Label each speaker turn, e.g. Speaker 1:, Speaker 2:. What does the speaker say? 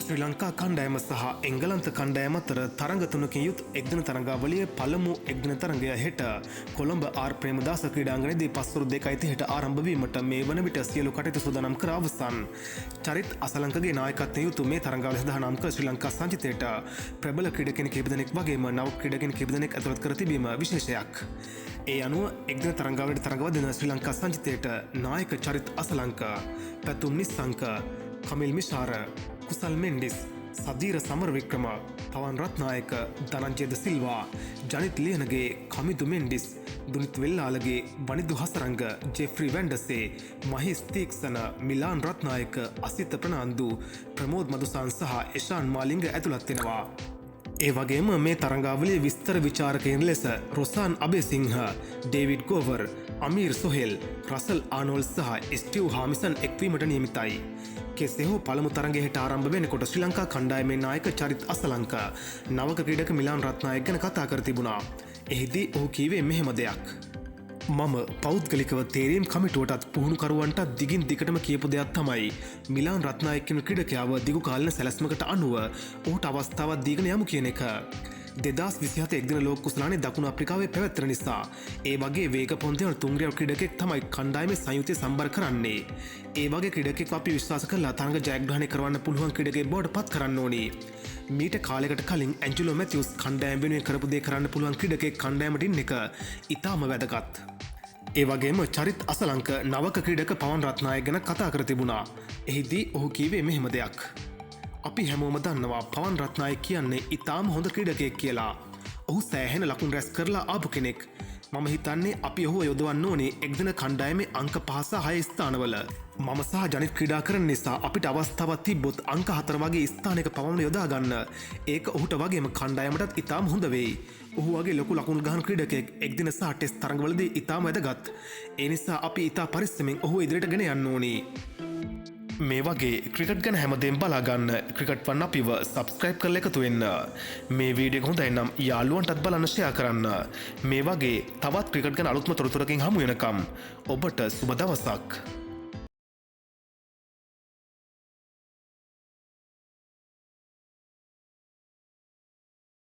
Speaker 1: ශ්‍රී ලංකා කණ්ඩෑම සහ එංගලන්ත කණ්ඩෑම අතර තරඟ තුනකින් යුත් එක්දින තරඟාවලියේ පළමු එක්දින තරඟය හෙට කොළඹ ආර් ප්‍රේමදාස ක්‍රීඩාංගණයේදී පස්වරු 2:30ට ආරම්භ වීමට මේ වන විට සියලු කටයුතු සූදානම් කර අවසන්. චරිත් අසලංකගේ නායකත්වයෙන් යුතු මේ තරඟාවලිය සඳහා කර ශ්‍රී ලංකා සංචිතයට ප්‍රබල ක්‍රීඩකයන් කිහිප දෙනෙක් වගේම නව ක්‍රීඩකයන් කිහිප දෙනෙක් ඇතුළත් කර තිබීම විශේෂයක්. ඒ අනුව එක්දින තරඟාවලියට තරඟවදින ශ්‍රී ලංකා සංචිතයට නායක චරිත් අසලංක, පැතුම් නිස්සංක, කමිල් මිශාර, කුසල් මෙන්ඩිස්, සදීර සමරවික්‍රම, පවන් රත්නායක, ධනංජය ද සිල්වා, ජනිත් ලියනගේ කමිදු මෙන්ඩිස්, දුනිත් වෙල්ලාලගේ වනිදු හසරංග, ජෙෆ්රි වැන්ඩසේ, මහිස් තීක්ෂණ, මිලාන් රත්නායක, අසිත ප්‍රනාන්දු, ප්‍රමෝද් මදුසාන් සහ එෂාන් මාලිංග ඇතුළත් වෙනවා. ඒ වගේම මේ තරඟාවලියේ විස්තර විචාරකයන් ලෙස රොසාන් අබේසිංහ, ඩේවිඩ් ගෝවර්, අමීර් සොහෙල්, රසල් ආනෝල් සහ ස්ටිව් හාමිසන් එක්වීමට නියමිතයි. කෙසේ හෝ පළමු තරඟය හෙට ආරම්භ වෙනකොට ශ්‍රී ලංකා කණ්ඩායමේ නායක චරිත් අසලංක නවක ක්‍රීඩක මිලාන් රත්නායක ගැන කතා කර තිබුණා. එහිදී ඔහු කීවේ මෙහෙම දෙයක්. මම පෞද්ගලිකව තේරීම් කමිටුවටත් පුහුණුකරුවන්ට දිගින් දිගටම කියපු දෙයක් තමයි මිලාන් රත්නායක කියන ක්‍රීඩකයාව දිගු කාලීන සැලැස්මකට අනුව ඔහුට අවස්ථාවක් දීගෙන යමු කියන එක. 2027 එක්දින ලෝක කුසලානේ දකුණු අප්‍රිකාවේ පැවැත්වෙන නිසා ඒ වගේ වේග පොන්තියන තුන්රියව් ක්‍රීඩකෙක් තමයි කණ්ඩායමේ සංයුතිය සම්බර කරන්නේ. ඒ වගේ ක්‍රීඩකෙක් අපි විශ්වාස කරලා තරඟ ජයග්‍රහණය කරවන්න පුළුවන් ක්‍රීඩකයෙක් බවට පත් කරන්න ඕනේ. මීට කාලයකට කලින් ඇන්ජලෝ මැතිව්ස් කණ්ඩායම වෙනුවෙන් කරපු දේ කරන්න පුළුවන් ක්‍රීඩකෙක් කණ්ඩායමට ඉන්න එක ඉතාම වැදගත්. ඒ වගේම චරිත් අසලංක නවක ක්‍රීඩක පවන් රත්නායක ගැන කතා කර තිබුණා. එහිදී ඔහු කීවේ මෙහෙම දෙයක්. අපි හැමෝම දන්නවා පවන් රත්නායක කියන්නේ ඉතාම හොඳ ක්‍රීඩකයෙක් කියලා. ඔහු සෑහෙන ලකුණු රැස් කරලා ආපු කෙනෙක්. මම හිතන්නේ අපි ඔහුව යොදවන්න ඕනේ එක්දින කණ්ඩායමේ අංක 5 සහ 6 ස්ථානවල. මම සහ ජනිත් ක්‍රීඩා කරන නිසා අපිට අවස්ථාවක් තිබ්බොත් අංක 4 වගේ ස්ථානයක පවන්න යොදා ගන්න. ඒක ඔහුට වගේම කණ්ඩායමටත් ඉතාම හොඳ වෙයි. ඔහු වගේ ලොකු ලකුණු ගහන ක්‍රීඩකයෙක් එක්දින සහ ටෙස්ට් තරඟවලදී ඉතාම වැදගත්. ඒ නිසා අපි ඉතා පරිස්සමෙන් ඔහු ඉදිරියට ගෙන යන්න ඕනේ. මේ වගේ ක්‍රිකට් ගැන හැමදේම බලාගන්න ක්‍රිකට් වන් අපිව සබස්ක්‍රයිබ් කරලා එකතු වෙන්න. මේ වීඩියෝ එක හොඳයි නම් යාළුවන්ටත් බලන්න ෂෙයා කරන්න. මේ වගේ තවත් ක්‍රිකට් ගැන අලුත්ම තොරතුරකින් හමු වෙනකම් ඔබට සුබ දවසක්.